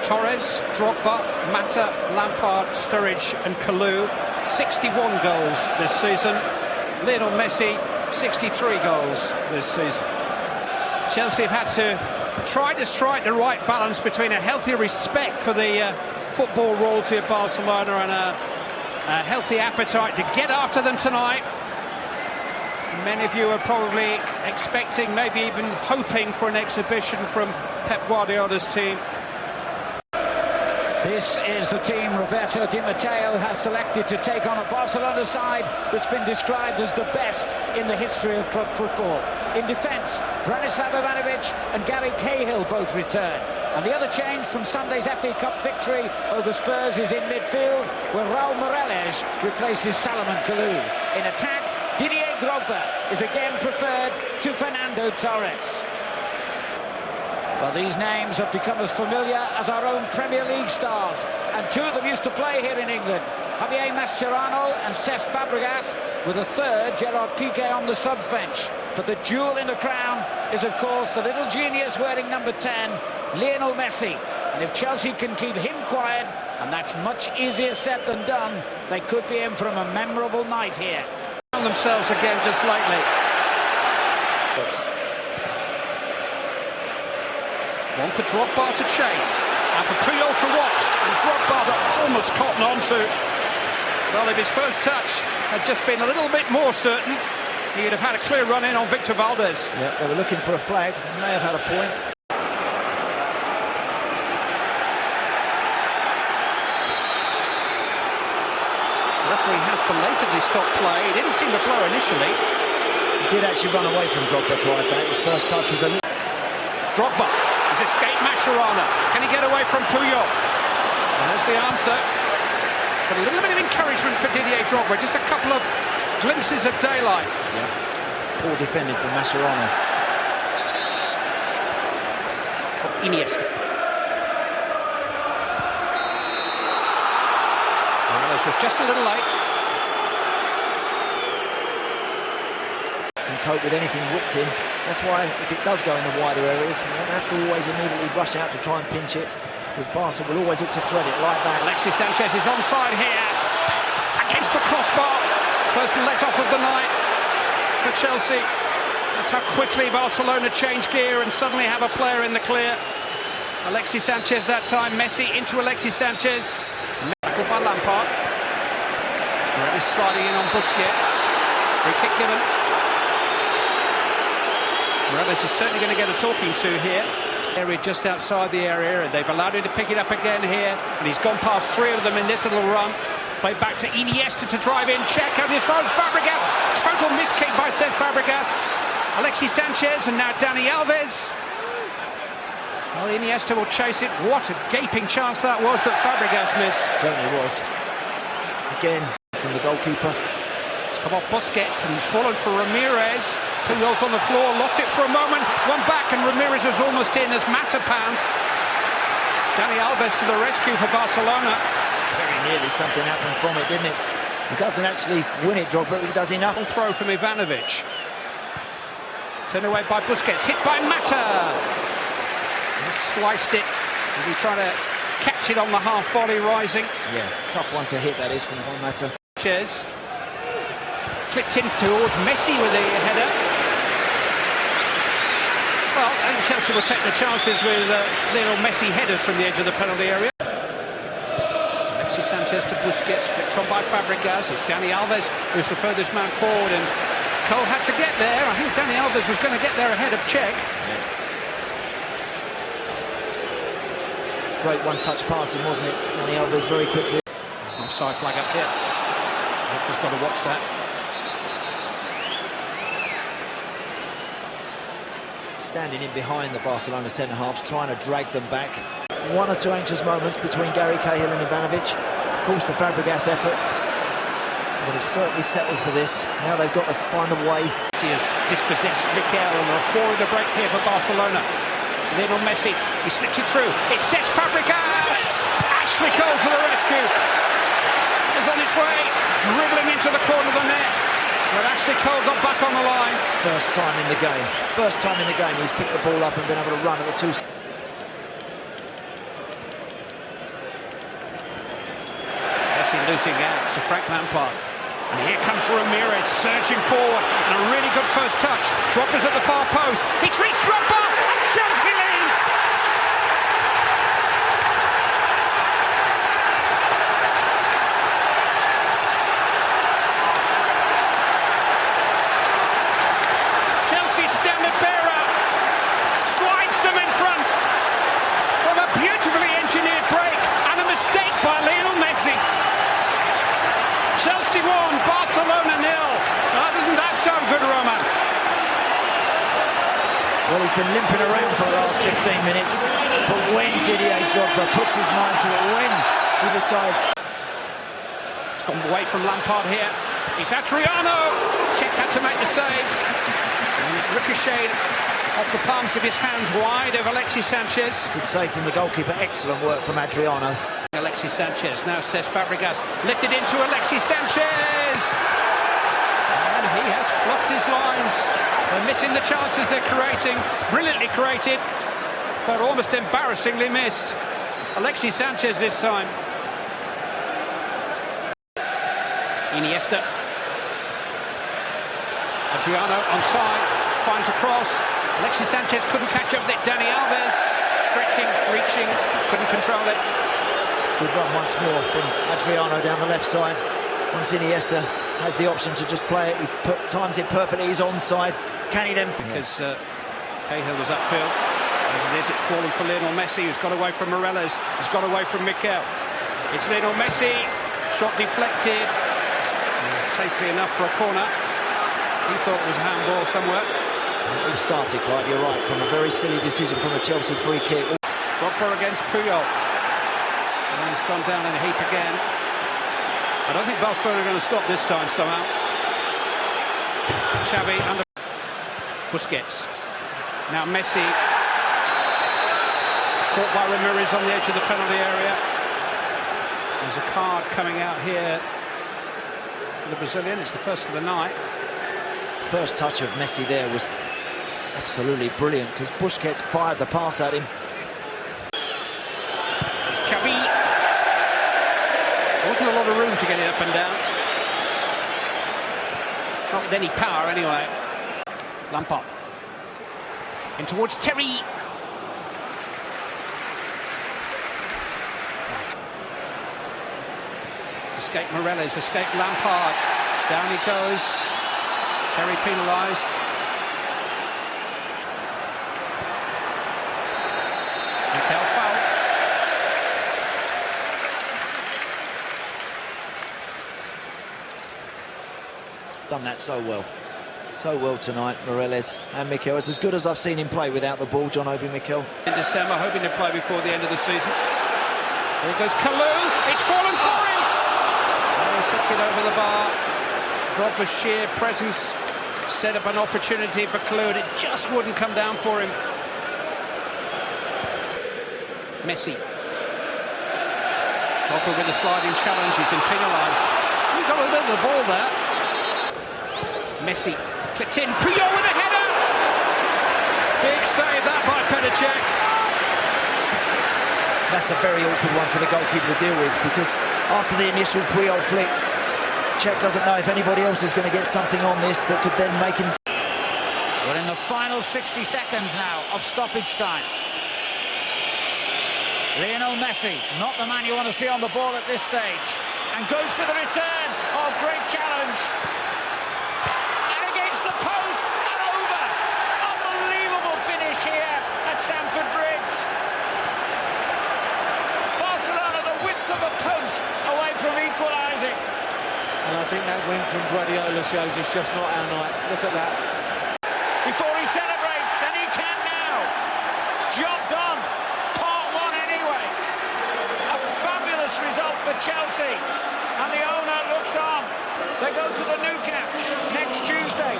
Torres, Drogba, Mata, Lampard, Sturridge and Kalou, 61 goals this season. Lionel Messi, 63 goals this season. Chelsea have had to try to strike the right balance between a healthy respect for the football royalty of Barcelona and a healthy appetite to get after them tonight. Many of you are probably expecting, maybe even hoping for an exhibition from Pep Guardiola's team. This is the team Roberto Di Matteo has selected to take on a Barcelona side that's been described as the best in the history of club football. In defence, Branislav Ivanovic and Gary Cahill both return. And the other change from Sunday's FA Cup victory over Spurs is in midfield, where Raul Morales replaces Salomon Kalou. In attack, Didier Drogba is again preferred to Fernando Torres. Well, these names have become as familiar as our own Premier League stars, and two of them used to play here in England, Javier Mascherano and Cesc Fabregas, with a third, Gerard Piqué, on the subs bench. But the jewel in the crown is, of course, the little genius wearing number 10, Lionel Messi. And if Chelsea can keep him quiet, and that's much easier said than done, they could be in for a memorable night here. Themselves again just lately. One for Drogba to chase, and for Puyol to watch, and Drogba almost cotton onto. Well, if his first touch had just been a little bit more certain, he'd have had a clear run in on Victor Valdez. Yeah, they were looking for a flag, they may have had a point. The referee has belatedly stopped play. He didn't seem to blow initially. He did actually run away from Drogba, Clive, back. His first touch was a little... Drogba has escaped Mascherano. Can he get away from Puyol? And there's the answer. But a little bit of encouragement for Didier Drogba. Just a couple of glimpses of daylight. Yeah. Poor defending from Mascherano. Iniesta. Morales was just a little late. Can cope with anything whipped in. That's why, if it does go in the wider areas, you don't have to always immediately rush out to try and pinch it, because Barca will always look to thread it like that. Alexis Sanchez is onside here, against the crossbar. First let off of the night for Chelsea. That's how quickly Barcelona change gear and suddenly have a player in the clear. Alexis Sanchez that time, Messi into Alexis Sanchez. Tackled by Lampard. Morales sliding in on Busquets. Free kick given. Morales is certainly going to get a talking to here. Area just outside the area, and they've allowed him to pick it up again here, and he's gone past three of them in this little run. Played back to Iniesta to drive in, check out his throws, Fabregas, total miss kick by Cesc Fabregas. Alexis Sanchez and now Dani Alves. Well, Iniesta will chase it. What a gaping chance that was that Fabregas missed. Certainly was. Again, from the goalkeeper. It's come off Busquets and fallen for Ramirez. Puyol's on the floor, lost it for a moment, one back, and Ramirez is almost in as Mata pounced. Dani Alves to the rescue for Barcelona. Very nearly something happened from it, didn't it? He doesn't actually win it, Drogba, but he does enough. Throw from Ivanovic. Turned away by Busquets, hit by Mata. He sliced it as he tried to catch it on the half volley rising. Yeah, tough one to hit, that is, from Mata. Cheers. Clipped in towards Messi with a header. Well, I think Chelsea will take the chances with Lionel Messi headers from the edge of the penalty area. Alexis Sanchez to Busquets, flicked on by Fabregas. It's Dani Alves who's the furthest man forward, and Cole had to get there. I think Dani Alves was going to get there ahead of Cech. Yeah. Great one-touch passing, wasn't it? Dani Alves very quickly. There's an offside flag up here. He's got to watch that. Standing in behind the Barcelona centre-halves, trying to drag them back. One or two anxious moments between Gary Cahill and Ivanovic. Of course, the Fabregas effort. But it's certainly settled for this. Now they've got to find a way. Messi has dispossessed Mikel, and there are four in the break here for Barcelona. Lionel Messi, he slipped it through. It says Fabregas! Ashley Cole to the rescue. Is on its way, dribbling into the corner of the net. But Ashley Cole got back on the line. First time in the game. First time in the game he's picked the ball up and been able to run at the two. Messi losing out to Frank Lampard. And here comes Ramirez surging forward, and a really good first touch. Drogba's at the far post. It's reached Drogba, and Chelsea lead. Chelsea's standard bearer slides them in front from a beautifully engineered break and a mistake by Lionel Messi. Chelsea 1, Barcelona 0. Isn't that so good, Roman? Well, he's been limping around for the last 15 minutes, but when Didier Drogba puts his mind to it, when he decides... It's gone away from Lampard here. It's Adriano. Czech had to make the save. And it ricocheted off the palms of his hands wide of Alexis Sanchez. Good save from the goalkeeper, excellent work from Adriano. Alexis Sanchez, now says Fabregas, lifted into Alexis Sanchez! And he has fluffed his lines. They're missing the chances they're creating. Brilliantly created, but almost embarrassingly missed. Alexis Sanchez this time. Iniesta. Adriano onside, finds a cross. Alexis Sanchez couldn't catch up with it. Dani Alves, stretching, reaching, couldn't control it. Good run once more from Adriano down the left side. Once Iniesta has the option to just play it, he times it perfectly, he's onside. Can he then... Because Cahill was upfield. As it is, it's falling for Lionel Messi, who's got away from Morelos, who's got away from Mikel. It's Lionel Messi, shot deflected. Safely enough for a corner. He thought it was a handball somewhere. It all started, Clive, you're right, from a very silly decision from a Chelsea free kick. Drogba against Puyol. And he's gone down in a heap again. I don't think Barcelona are going to stop this time somehow. Xavi under Busquets. Now Messi. Caught by Ramirez on the edge of the penalty area. There's a card coming out here for the Brazilian. It's the first of the night. First touch of Messi there was absolutely brilliant because Busquets fired the pass at him. It's Xavi. There wasn't a lot of room to get it up and down. Not with any power anyway. Lampard. In towards Terry. Escaped Morelos, escaped Lampard. Down he goes. Terry penalised. Mikel foul. Done that so well. So well tonight, Morelos and Mikel. It's as good as I've seen him play without the ball, John Obi Mikel. In December, hoping to play before the end of the season. There goes Kalou. It's fallen for him. He's hooked it over the bar. Drogba's sheer presence set up an opportunity for Kalou, and it just wouldn't come down for him. Messi. Drogba with a sliding challenge. He's been penalised. He got a bit of the ball there. Messi clipped in. Puyol with a header. Big save that by Petr Cech. That's a very awkward one for the goalkeeper to deal with because after the initial Puyol flick, Cech doesn't know if anybody else is going to get something on this that could then make him... We're in the final 60 seconds now of stoppage time. Lionel Messi, not the man you want to see on the ball at this stage, and goes for the return. Oh, great challenge. And against the post and over. Unbelievable finish here at Stamford Bridge. Barcelona the width of a post away from equalising. And I think that win from Guardiola shows it's just not our night. Look at that. Before he celebrates, and he can now. Job done. Part one anyway. A fabulous result for Chelsea. And the owner looks on. They go to the Nou Camp next Tuesday.